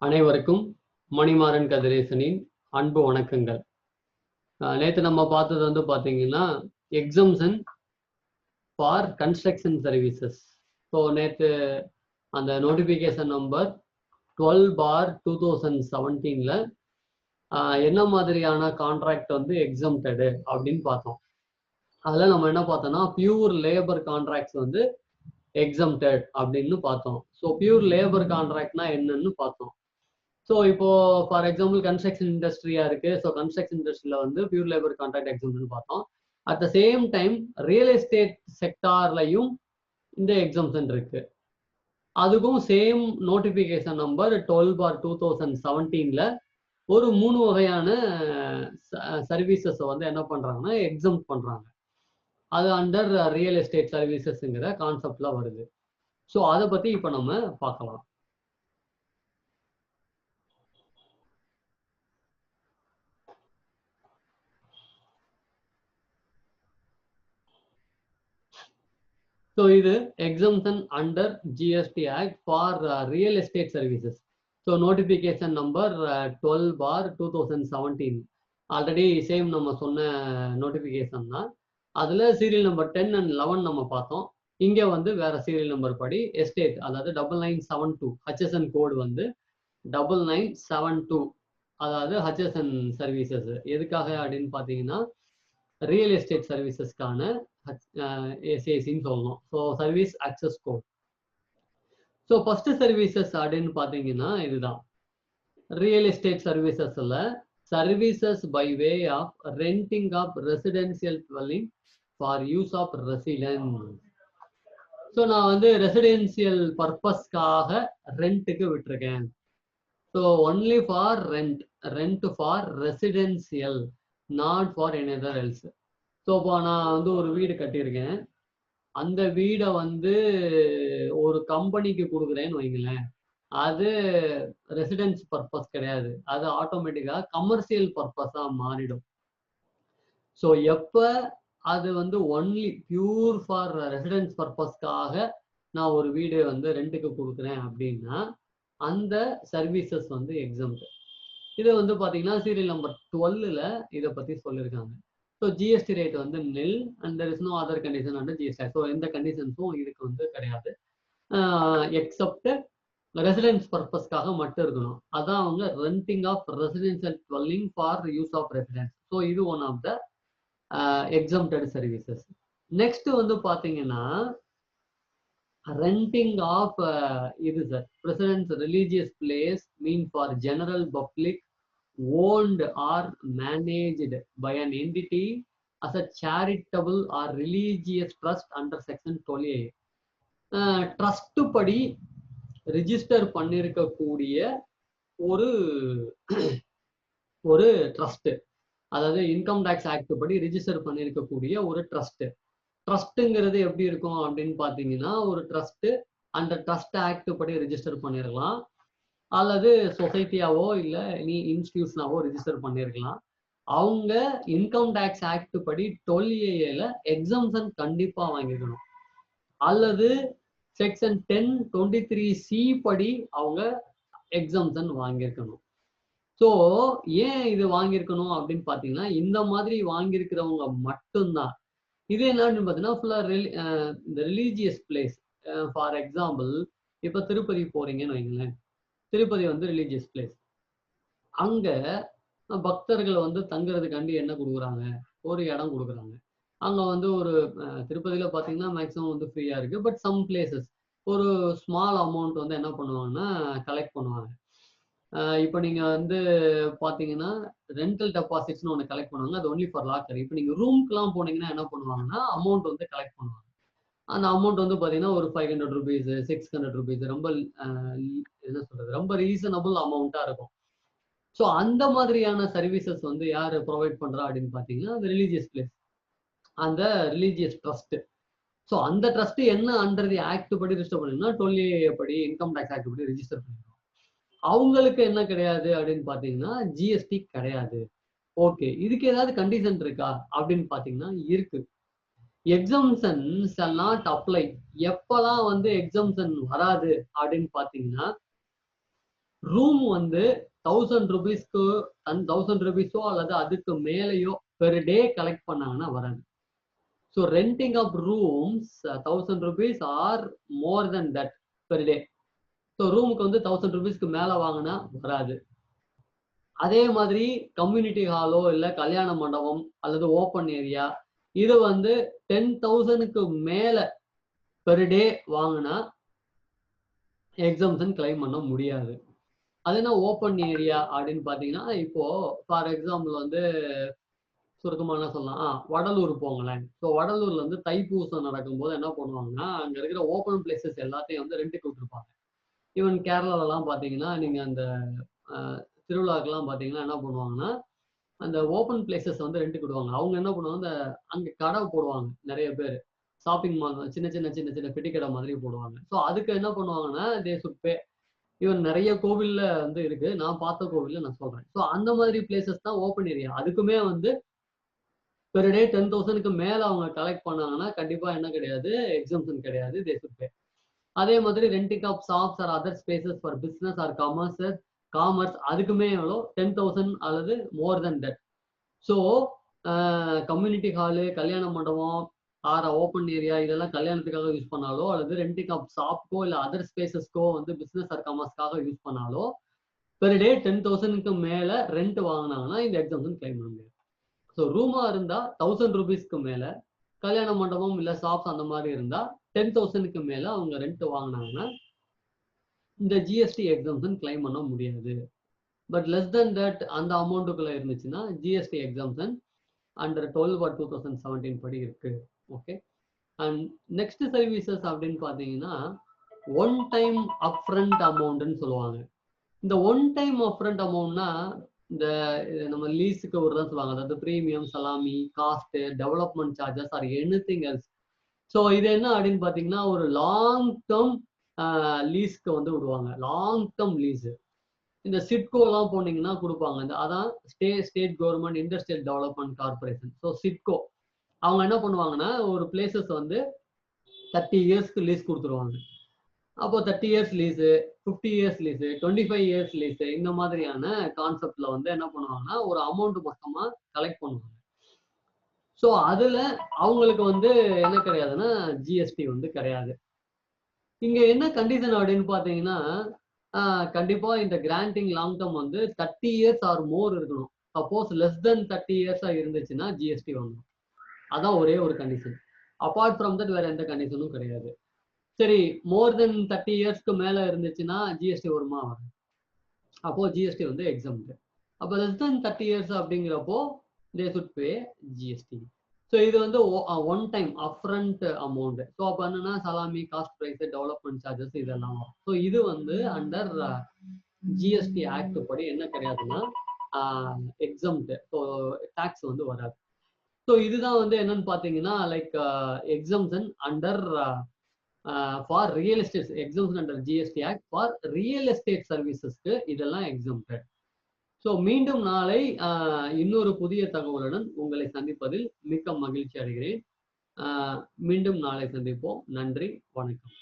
அனைவருக்கும் மணிமாறன் கதிரேசனின் அன்பு வணக்கங்கள். நேற்று நம்ம பார்த்தது வந்து பார்த்தீங்கன்னா exemption for construction services. So நேற்று அந்த நோட்டிஃபிகேஷன் நம்பர் 12/2017 என்ன மாதிரியான கான்ட்ராக்ட் வந்து எக்ஸம்டடு அப்படின்னு பார்த்தோம். அதில் நம்ம என்ன பார்த்தோம்னா பியூர் லேபர் கான்ட்ராக்ட்ஸ் வந்து எக்ஸம்டட் அப்படின்னு பார்த்தோம். ஸோ பியூர் லேபர் கான்ட்ராக்ட்னா என்னன்னு பார்த்தோம். ஸோ இப்போ ஃபார் எக்ஸாம்பிள் கன்ஸ்ட்ரக்ஷன் இண்டஸ்ட்ரியா இருக்கு. ஸோ கன்ஸ்ட்ரக்ஷன் இண்டஸ்ட்ரியில வந்து பியூர் லேபர் கான்ட்ராக்ட் எக்ஸம்ஷன் பார்த்தோம். At the same time real estate செக்டார்லையும் இந்த எக்ஸம்ஷன் இருக்கு. அதுக்கும் சேம் நோட்டிபிகேஷன் நம்பர் 12/2017 ஒரு 3 வகையான சர்வீசஸ் வந்து என்ன பண்றாங்கன்னா எக்ஸம் பண்றாங்க. அது அண்டர் ரியல் எஸ்டேட் சர்வீசஸ்ங்கிற கான்செப்ட்ல வருது. ஸோ அதை பத்தி இப்போ நம்ம பார்க்கலாம். So இது exemption under GST Act for real estate services. So notification number 12/2017. Already same நம்ம சொன்ன நோட்டிபிகேஷன் தான். அதுல சீரியல் நம்பர் 10 and 11 நம்ம பார்த்தோம். இங்க வந்து வேற சீரியல் நம்பர் படி எஸ்டேட், அதாவது 9972 HSN கோடு வந்து 9972, அதாவது HSN சர்வீசஸ் எதுக்காக அப்படின்னு பார்த்தீங்கன்னா ரியல் எஸ்டேட் சர்வீசஸ்க்கான ஏசிஐசின்னு சொல்லணும். So service access code. So first services அப்படின்னு பார்த்தீங்கன்னா இதுதான். ரியல் எஸ்டேட் சர்வீசஸ்ல services by way of renting of residential dwelling for use of residence. So நான் வந்து ரெசிடென்சியல் பர்பஸ்க்காக ரெண்ட்டுக்கு விட்டுருக்கேன். So only for rent for residential, not for any other else. So இப்போ நான் வந்து ஒரு வீடு கட்டியிருக்கேன். அந்த வீடை வந்து ஒரு கம்பெனிக்கு கொடுக்குறேன்னு வைங்களேன், அது ரெசிடென்ஸ் பர்பஸ் கிடையாது, அது ஆட்டோமேட்டிக்காக கமர்ஷியல் பர்பஸாக மாறிடும். ஸோ எப்போ அது வந்து ஒன்லி பியூர் ஃபார் ரெசிடென்ஸ் பர்பஸ்க்காக நான் ஒரு வீடு வந்து ரெண்டுக்கு கொடுக்குறேன் அப்படின்னா அந்த சர்வீசஸ் வந்து எக்ஸம்ட். இது வந்து பார்த்தீங்கன்னா சீரியல் நம்பர் 12 இதை பற்றி சொல்லியிருக்காங்க. ஸோ ஜிஎஸ்டி ரேட் வந்து nil and there is no other condition under GST. So எந்த கண்டிஷன்ஸும் இதுக்கு வந்து கிடையாது, எக்ஸப்ட் ரெசிடென்ஸ் பர்பஸ்க்காக மட்டும் இருக்கணும். அதான் அவங்க renting of residential dwelling for use of residence. So இது one of the exempted services. Next வந்து பார்த்தீங்கன்னா ரெண்டிங் ஆஃப் இது சார் precincts religious place meant for general public owned or managed by an entity as a charitable or religious trust under section 12A. Trust படி register பண்ணிருக்கக்கூடிய ஒரு trust, அதாவது income tax act படி register பண்ணிருக்கக்கூடிய ஒரு trust. ட்ரஸ்ட்டுங்கிறது எப்படி இருக்கும் அப்படின்னு பார்த்தீங்கன்னா ஒரு ட்ரஸ்ட் அந்த ட்ரஸ்ட் ஆக்ட் படி ரிஜிஸ்டர் பண்ணிருக்கலாம், அல்லது சொசைட்டியாவோ இல்லை நீ இன்ஸ்டிடியூஷனாவோ ரிஜிஸ்டர் பண்ணியிருக்கலாம். அவங்க இன்கம் டேக்ஸ் ஆக்ட் படி 12A எக்ஸம்ஷன் கண்டிப்பா வாங்கிக்கணும், அல்லது செக்ஷன் 1023C படி அவங்க எக்ஸம்ஷன் வாங்கியிருக்கணும். ஸோ ஏன் இது வாங்கியிருக்கணும் அப்படின்னு பார்த்தீங்கன்னா இந்த மாதிரி வாங்கியிருக்கிறவங்க மட்டும்தான். இது என்னன்னு பார்த்தீங்கன்னா ஃபுல்லாக இந்த ரிலீஜியஸ் பிளேஸ். ஃபார் எக்ஸாம்பிள் இப்போ திருப்பதி போறீங்கன்னு வைங்களேன், திருப்பதி வந்து ரிலீஜியஸ் பிளேஸ். அங்க பக்தர்கள் வந்து தங்குறதுக்காண்டி என்ன கொடுக்குறாங்க, ஒரு இடம் கொடுக்குறாங்க. அங்க வந்து ஒரு திருப்பதியில பாத்தீங்கன்னா மேக்ஸிமம் வந்து ஃப்ரீயா இருக்கு. பட் சம் பிளேசஸ் ஒரு ஸ்மால் அமௌண்ட் வந்து என்ன பண்ணுவாங்கன்னா கலெக்ட் பண்ணுவாங்க. இப்போ நீங்க வந்து பாத்தீங்கன்னா ரெண்டல் டெபாசிட்ஸ்னு ஒன்று கலெக்ட் பண்ணுவாங்க, அது ஒன்லி ஃபார் லாக்கர். இப்போ நீங்க ரூம்க்குலாம் போனீங்கன்னா என்ன பண்ணுவாங்கன்னா அமௌண்ட் வந்து கலெக்ட் பண்ணுவாங்க. அந்த அமௌண்ட் வந்து பார்த்தீங்கன்னா ஒரு 500 rupees 600 rupees ரொம்ப என்ன சொல்றது ரொம்ப ரீசனபிள் அமௌண்ட்டாக இருக்கும். ஸோ அந்த மாதிரியான சர்வீசஸ் வந்து யார் ப்ரொவைட் பண்ணுறா அப்படின்னு பார்த்தீங்கன்னா அந்த ரிலீஜியஸ் பிளேஸ், அந்த ரிலீஜியஸ் ட்ரஸ்ட். ஸோ அந்த ட்ரஸ்ட் என்ன அண்டர் தி ஆக்ட் படி ரிஜிஸ்டர் பண்ணிருந்தா 12A படி இன்கம் டேக்ஸ் ஆக்ட் படி ரிஜிஸ்டர் பண்ணிருக்கோம். அவங்களுக்கு என்ன கிடையாது அப்படின்னு பார்த்தீங்கன்னா ஜிஎஸ்டி கிடையாது. ஓகே, இதுக்கு ஏதாவது கண்டிஷன் இருக்கா அப்படின்னு பார்த்தீங்கன்னா இருக்கு. Exemption shall not apply. எப்பெல்லாம் வந்து எக்ஸம்ஷன் வராது அப்படின்னு பாத்தீங்கன்னா ரூம் வந்து 1000 ரூபீஸ்க்கு 1000 ரூபீஸோ அல்லது அதுக்கு மேலேயோ பெர் டே கலெக்ட் பண்ணாங்கன்னா வராது. So renting of rooms 1000 rupees or more then that per day. So ரூமுக்கு வந்து 1000 ரூபீஸ்க்கு மேலே வாங்கினா வராது. அதே மாதிரி கம்யூனிட்டி ஹாலோ இல்லை கல்யாண மண்டபம் அல்லது ஓப்பன் ஏரியா இது வந்து 10,000க்கு மேலே பெர் டே வாங்கினா எக்ஸம்ஷன் கிளைம் பண்ண முடியாது. அது என்ன ஓப்பன் ஏரியா அப்படின்னு பார்த்தீங்கன்னா, இப்போ ஃபார் எக்ஸாம்பிள் வந்து சுருக்கமாக என்ன சொல்லலாம், வடலூர் போங்களேன். ஸோ வடலூர்ல வந்து தைப்பூசம் நடக்கும்போது என்ன பண்ணுவாங்கன்னா, அங்கே இருக்கிற ஓப்பன் பிளேசஸ் எல்லாத்தையும் வந்து ரெண்டுக்கு விட்டுருப்பாங்க. ஈவன் கேரளாலலாம் பார்த்தீங்கன்னா, நீங்கள் அந்த திருவிழாக்கெல்லாம் பார்த்தீங்கன்னா என்ன பண்ணுவாங்கன்னா, அந்த ஓப்பன் பிளேசஸ் வந்து ரெண்டுக்கு விடுவாங்க. அவங்க என்ன பண்ணுவாங்க, அங்கே கடை போடுவாங்க நிறைய பேர். ஷாப்பிங் மால் சின்ன சின்ன சின்ன சின்ன பெட்டி கடை மாதிரி போடுவாங்க. ஸோ அதுக்கு என்ன பண்ணுவாங்கன்னா, தே சுட் பே. ஈவன் நிறைய கோவில்ல வந்து இருக்கு. நான் பார்த்த கோவில்ல நான் சொல்றேன். ஸோ அந்த மாதிரி பிளேசஸ் தான் ஓப்பன் ஏரியா. அதுக்குமே வந்து பெர் டே 10,000க்கு மேல அவங்க கலெக்ட் பண்ணாங்கன்னா கண்டிப்பா என்ன கிடையாது, எக்ஸம்ஷன் கிடையாது. தே சுட் பே. அதே மாதிரி renting of shops or other spaces for business or commerce அதுக்குமே எவ்வளோ 10,000 அல்லது more then that. So community hall, கல்யாண மண்டபம் ஆர் ஓப்பன் ஏரியா இதெல்லாம் கல்யாணத்துக்காக யூஸ் பண்ணாலோ அல்லது ரெண்டிங் ஆஃப் ஷாப்க்கோ இல்லை அதர் ஸ்பேசஸ்க்கோ வந்து பிசினஸ் ஆர் காமர்ஸ்க்காக யூஸ் பண்ணாலோ பெர் டே 10,000க்கு மேல ரெண்ட் வாங்கினாங்கன்னா இந்த எக்ஸம்ஷன் கிளைம் பண்ண முடியாது. ஸோ ரூமா இருந்தா 1000 ரூபீஸ்க்கு மேல, கல்யாண மண்டபம் இல்ல ஷாப்ஸ் அந்த மாதிரி இருந்தா 10,000க்கு மேல அவங்க ரெண்ட் வாங்கினாங்கன்னா இந்த ஜிஎஸ்டி எக்ஸம்ஷன் கிளைம் பண்ண முடியாது. பட் லெஸ் தென் தட் அந்த அமௌண்ட்டுக்குள்ள இருந்துச்சுன்னா ஜிஎஸ்டி எக்ஸம்ஷன் அண்டர் 12/2017 படி இருக்கு. ஓகே. அண்ட் நெக்ஸ்ட் சர்வீசஸ் அப்படின்னு பார்த்தீங்கன்னா ஒன் டைம் அப்ஃப்ரண்ட் அமௌண்ட்னு சொல்லுவாங்க. இந்த ஒன் டைம் அப்ஃப்ரண்ட் அமௌண்ட்னா இந்த நம்ம லீஸுக்கு ஒரு தான் சொல்லுவாங்க. அதாவது premium, salami, cost, development charges or anything else. So இது என்ன அப்படின்னு பார்த்தீங்கன்னா ஒரு லாங் டேர்ம் லீஸ்க்கு வந்து விடுவாங்க. Long term lease. இந்த சிட்கோலாம் போனீங்கன்னா கொடுப்பாங்க. அதான் state government industrial development corporation. So SIDCO அவங்க என்ன பண்ணுவாங்கன்னா ஒரு பிளேசஸ் வந்து 30 இயர்ஸ்க்கு லீஸ் கொடுத்துருவாங்க. அப்போ 30 years lease, 50 years lease, 25 years lease இந்த மாதிரியான கான்செப்ட்ல வந்து என்ன பண்ணுவாங்கன்னா ஒரு அமௌண்ட் மொத்தமா கலெக்ட் பண்ணுவாங்க. ஸோ அதுல அவங்களுக்கு வந்து என்ன கிடையாதுன்னா ஜிஎஸ்டி வந்து கிடையாது. இங்க என்ன கண்டிஷன் அப்படின்னு பாத்தீங்கன்னா கண்டிப்பா இந்த கிராண்டிங் லாங் டேர்ம் வந்து 30 இயர்ஸ் ஆர் மோர் இருக்கணும். சப்போஸ் லெஸ் தென் 30 இயர்ஸா இருந்துச்சுன்னா ஜிஎஸ்டி வந்துடும். அதான் ஒரே ஒரு கண்டிஷன். அப்பார்ட் ஃப்ரம் தட் வேற எந்த கண்டிஷனும் கிடையாது. சரி, மோர் தென் 30 இயர்ஸ்க்கு மேல இருந்துச்சுன்னா ஜிஎஸ்டி வருமா? வரும். அப்போ ஜிஎஸ்டி வந்து எக்ஸம்ட். அப்போ லெஸ் தென் 30 இயர்ஸ் அப்படிங்கிறப்போ தே சுட் பே ஜிஎஸ்டி. ஸோ இது வந்து one time upfront amount. So அப்போ என்னன்னா salami, cost price, development charges இதெல்லாம் வரும். ஸோ இது வந்து அண்டர் ஜிஎஸ்டி ஆக்ட் படி என்ன கிடையாதுன்னா எக்ஸம்ட். ஸோ டாக்ஸ் வந்து வராது. ஸோ இதுதான் வந்து என்னன்னு பார்த்தீங்கன்னா like exemption under for real estate, exemption under GST act for real estate சர்வீசஸ்க்கு இதெல்லாம் எக்ஸம்டட். ஸோ மீண்டும் நாளை இன்னொரு புதிய தகவலுடன் உங்களை சந்திப்பதில் மிக்க மகிழ்ச்சி அடைகிறேன். மீண்டும் நாளை சந்திப்போம். நன்றி, வணக்கம்.